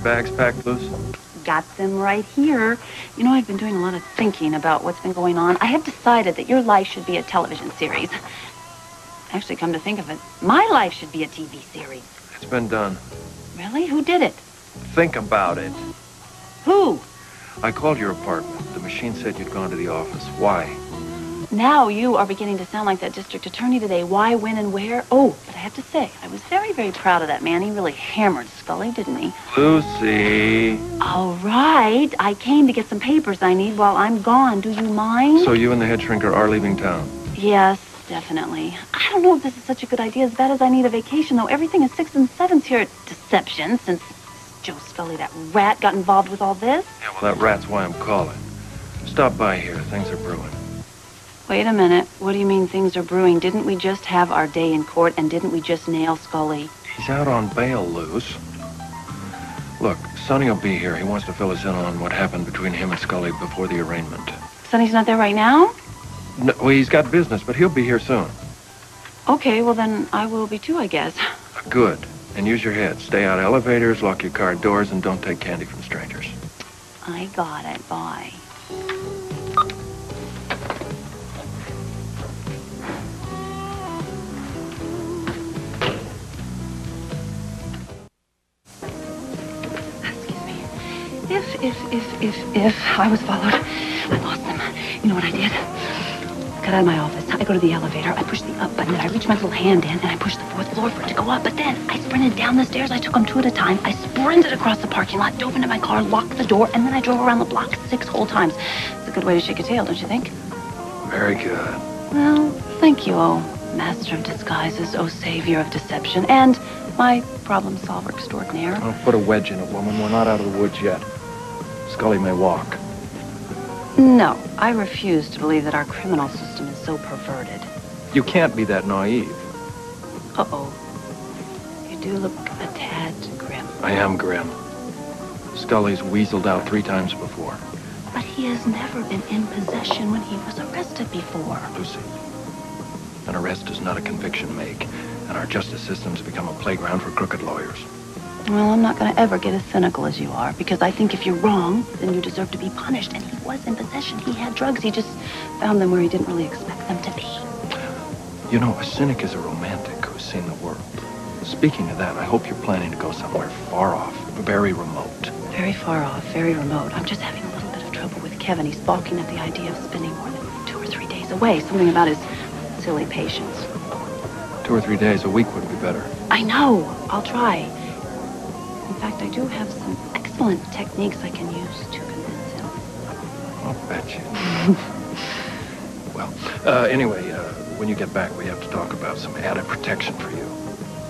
bags packed loose? Got them right here. You know, I've been doing a lot of thinking about what's been going on. I have decided that your life should be a television series. Actually, come to think of it, my life should be a TV series. It's been done. Really? Who did it? Think about it. Who? I called your apartment. The machine said you'd gone to the office. Why? Now you are beginning to sound like that district attorney today. Why, when, and where? Oh, but I have to say, I was very, very proud of that man. He really hammered Scully, didn't he? Lucy. All right. I came to get some papers I need while I'm gone. Do you mind? So you and the head shrinker are leaving town? Yes, definitely. I don't know if this is such a good idea. As bad as I need a vacation, though. Everything is 6 and 7s here at Deception since Joe Scully, that rat, got involved with all this. Yeah, well, that rat's why I'm calling. Stop by here. Things are brewing. Wait a minute. What do you mean things are brewing? Didn't we just have our day in court, and didn't we just nail Scully? He's out on bail, Luz. Look, Sonny will be here. He wants to fill us in on what happened between him and Scully before the arraignment. Sonny's not there right now? No, well, he's got business, but he'll be here soon. Okay, well then I will be too, I guess. Good. And use your head. Stay out of elevators, lock your car doors, and don't take candy from strangers. I got it. Bye. If I was followed, I lost them. You know what I did? Got out of my office. I go to the elevator. I push the up button. I reach my little hand in, and I push the 4th floor for it to go up. But then I sprinted down the stairs. I took them 2 at a time. I sprinted across the parking lot, dove into my car, locked the door, and then I drove around the block 6 whole times. It's a good way to shake a tail, don't you think? Very good. Well, thank you, oh master of disguises, oh savior of deception, and my problem solver extraordinaire. Don't put a wedge in it, woman. We're not out of the woods yet. Scully may walk. No, I refuse to believe that our criminal system is so perverted. You can't be that naive. Uh-oh. You do look a tad grim. I am grim. Scully's weaseled out 3 times before. But he has never been in possession when he was arrested before. Lucy, an arrest does not a conviction make, and our justice system's become a playground for crooked lawyers. Well, I'm not going to ever get as cynical as you are, because I think if you're wrong, then you deserve to be punished. And he was in possession. He had drugs. He just found them where he didn't really expect them to be. You know, a cynic is a romantic who's seen the world. Speaking of that, I hope you're planning to go somewhere far off, very remote. Very far off, very remote. I'm just having a little bit of trouble with Kevin. He's balking at the idea of spending more than 2 or 3 days away. Something about his silly patience. 2 or 3 days a week would be better. I know. I'll try. In fact, I do have some excellent techniques I can use to convince him. I'll bet you. Well, anyway, when you get back, we have to talk about some added protection for you.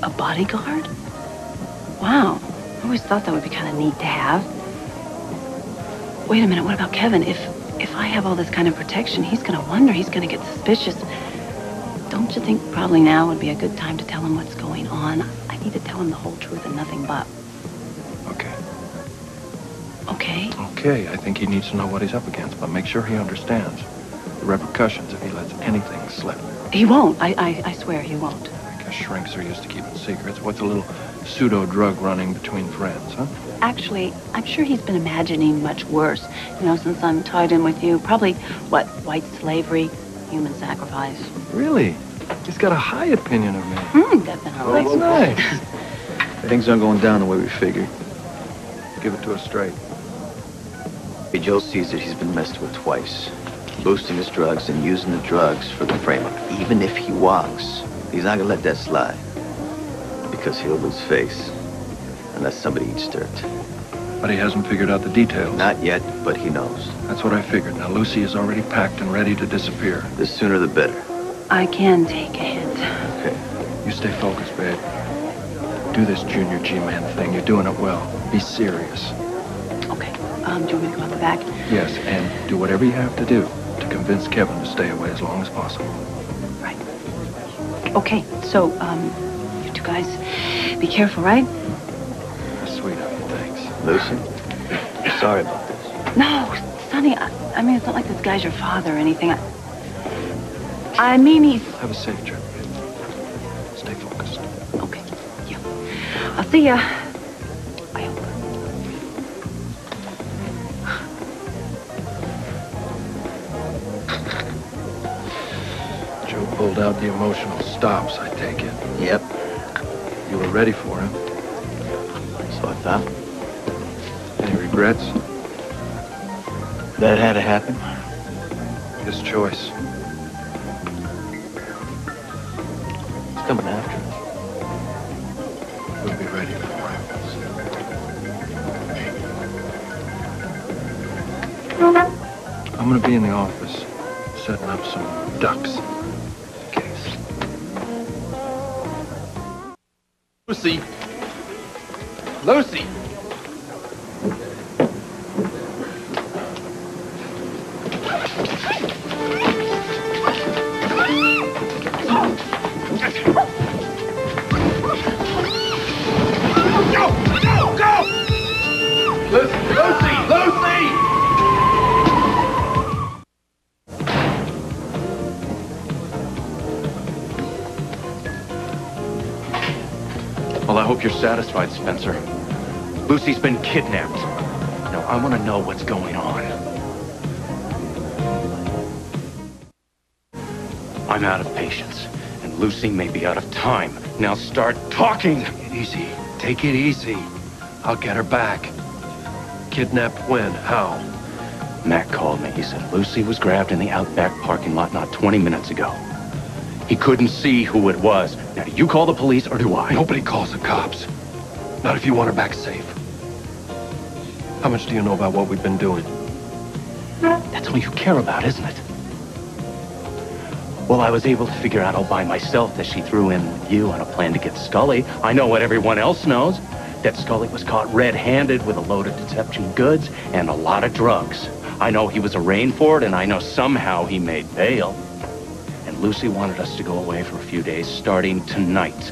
A bodyguard? Wow. I always thought that would be kind of neat to have. Wait a minute, what about Kevin? If I have all this kind of protection, he's going to wonder, he's going to get suspicious. Don't you think probably now would be a good time to tell him what's going on? I need to tell him the whole truth and nothing but. Okay. Okay? Okay, I think he needs to know what he's up against, but make sure he understands the repercussions if he lets anything slip. He won't. I swear he won't. I guess shrinks are used to keeping secrets. What's a little pseudo-drug running between friends, huh? Actually, I'm sure he's been imagining much worse. You know, since I'm tied in with you. Probably, what, white slavery, human sacrifice. Really? He's got a high opinion of me. Definitely. That's nice. Things aren't going down the way we figured. Give it to us straight. Hey, Joe sees that he's been messed with twice. Boosting his drugs and using the drugs for the frame-up. Even if he walks, he's not gonna let that slide. Because he'll lose face. Unless somebody eats dirt. But he hasn't figured out the details. Not yet, but he knows. That's what I figured. Now, Lucy is already packed and ready to disappear. The sooner the better. I can take a hint. Okay. You stay focused, babe. Do this Junior G-Man thing. You're doing it well. Be serious. Okay. Do you want me to go out the back? Yes, and do whatever you have to do to convince Kevin to stay away as long as possible. Right. Okay, so, you two guys, be careful, right? That's sweet of you, thanks. Lucy, I'm sorry about this. No, Sonny, I mean, it's not like this guy's your father or anything. I mean, he's... Have a safe trip, babe. Stay focused. Okay, yeah. I'll see ya. I hope. ruled out the emotional stops, I take it. Yep. You were ready for him. So I thought. Any regrets? That had to happen. His choice. He's coming after us. We'll be ready for him. I'm gonna be in the office, setting up some ducks. Case. Lucy! Lucy! Well, I hope you're satisfied, Spencer. Lucy's been kidnapped. Now, I want to know what's going on. I'm out of patience, and Lucy may be out of time. Now start talking! Take it easy. Take it easy. I'll get her back. Kidnapped when? How? Mac called me. He said Lucy was grabbed in the Outback parking lot not 20 minutes ago. He couldn't see who it was. Now, do you call the police or do I? Nobody calls the cops. Not if you want her back safe. How much do you know about what we've been doing? That's all you care about, isn't it? Well, I was able to figure out all by myself that she threw in with you on a plan to get Scully. I know what everyone else knows. That Scully was caught red-handed with a load of deception goods and a lot of drugs. I know he was arraigned for it, and I know somehow he made bail. And Lucy wanted us to go away for a few days, starting tonight.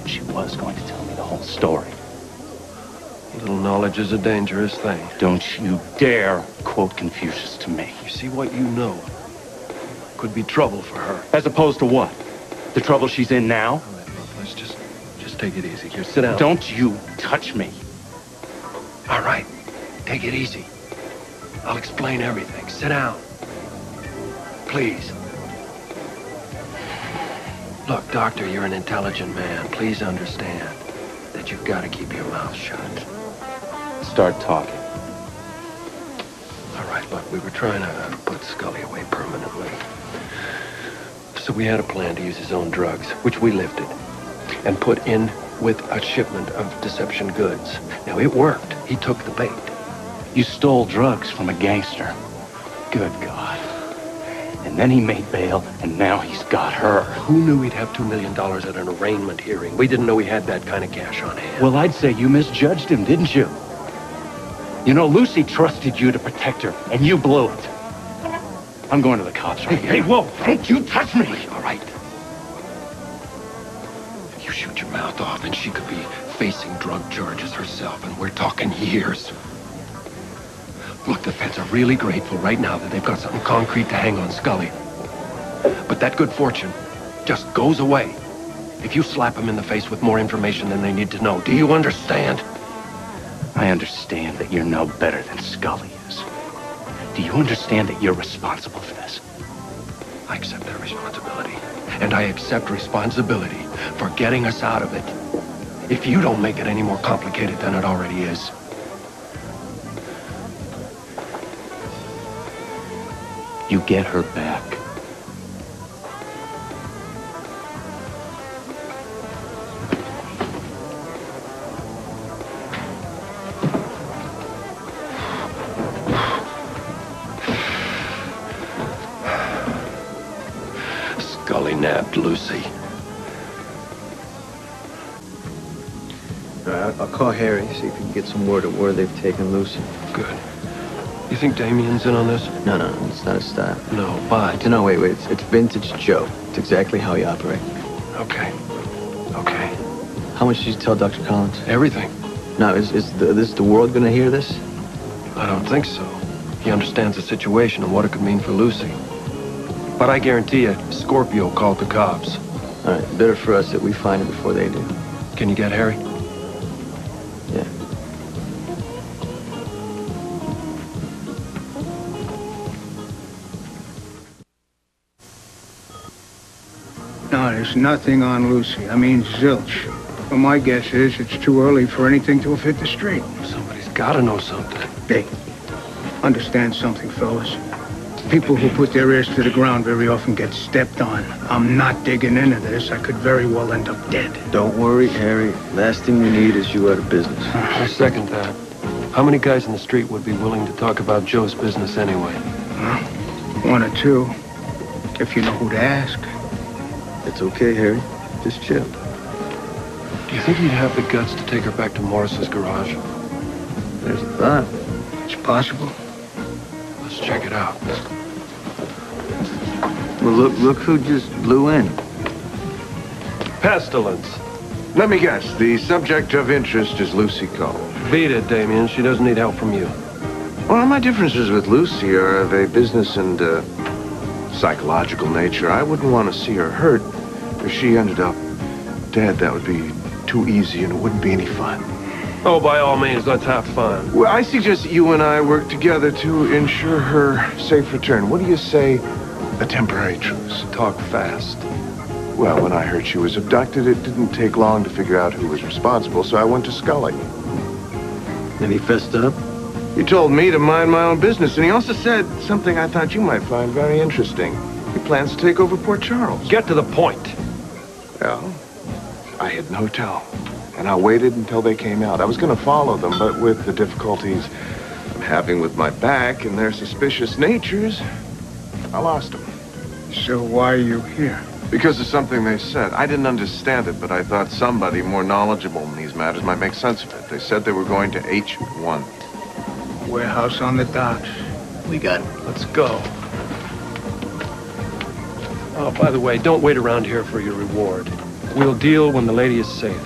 She was going to tell me the whole story. Little knowledge is a dangerous thing. Don't you dare quote Confucius to me. You see, what you know could be trouble for her. As opposed to what? The trouble she's in now? All right, look, let's just take it easy. Here, sit down. Don't you touch me. All right, take it easy. I'll explain everything. Sit down. Please. Look, Doctor, you're an intelligent man. Please understand that you've got to keep your mouth shut. Start talking. All right, look, we were trying to put Scully away permanently. So we had a plan to use his own drugs, which we lifted, and put in with a shipment of deception goods. Now, it worked. He took the bait. You stole drugs from a gangster. Good God. And then he made bail, and now he's got her. Who knew he'd have $2 million at an arraignment hearing? We didn't know he had that kind of cash on hand. Well, I'd say you misjudged him, didn't you? You know, Lucy trusted you to protect her, and you blew it. I'm going to the cops right here. Hey, whoa! Don't you touch me! All right. You shoot your mouth off, and she could be facing drug charges herself, and we're talking years. Look, the feds are really grateful right now that they've got something concrete to hang on Scully. But that good fortune just goes away if you slap them in the face with more information than they need to know. Do you understand? I understand that you're no better than Scully is. Do you understand that you're responsible for this? I accept that responsibility. And I accept responsibility for getting us out of it. If you don't make it any more complicated than it already is. You get her back. Scully nabbed Lucy. I'll call Harry, see if he can get some word of where they've taken Lucy. Good. You think Damien's in on this? No, it's not his style. No, but... No, wait, it's vintage Joe. It's exactly how he operates. Okay. How much did you tell Dr. Collins? Everything. Now, is the world gonna hear this? I don't think so. He understands the situation and what it could mean for Lucy. But I guarantee you, Scorpio called the cops. All right, better for us that we find it before they do. Can you get Harry? Yeah. knows nothing on Lucy. I mean, zilch. Well, my guess is it's too early for anything to have hit the street. Somebody's got to know something. Hey, understand something, fellas. People who put their ears to the ground very often get stepped on. I'm not digging into this. I could very well end up dead. Don't worry, Harry. Last thing we need is you out of business. I second that. How many guys in the street would be willing to talk about Joe's business anyway? One or two, if you know who to ask. It's okay, Harry. Just chill. Do you think he'd have the guts to take her back to Morris's garage? There's a thought. It's possible. Let's check it out. Well, look who just blew in. Pestilence. Let me guess, the subject of interest is Lucy Cole. Beat it, Damien. She doesn't need help from you. Well, my differences with Lucy are of a business and psychological nature. I wouldn't want to see her hurt. If she ended up dead, that would be too easy and it wouldn't be any fun. Oh, by all means, let's have fun. Well, I suggest that you and I work together to ensure her safe return. What do you say, a temporary truce? Talk fast. Well, when I heard she was abducted, it didn't take long to figure out who was responsible, so I went to Scully. And he fessed up? He told me to mind my own business, and he also said something I thought you might find very interesting. He plans to take over Port Charles. Get to the point. Well, I hid in a hotel, and I waited until they came out. I was going to follow them, but with the difficulties I'm having with my back and their suspicious natures, I lost them. So why are you here? Because of something they said. I didn't understand it, but I thought somebody more knowledgeable in these matters might make sense of it. They said they were going to H1. Warehouse on the docks. We got it. Let's go. Oh, by the way, don't wait around here for your reward. We'll deal when the lady is safe.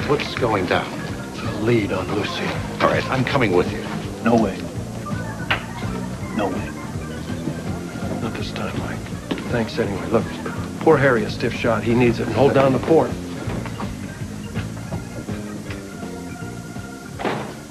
What's going down? The lead on Lucy. All right, I'm coming with you. No way. No way. Not this time, Mike. Thanks anyway. Look, pour Harry a stiff shot. He needs it. And hold down the fort.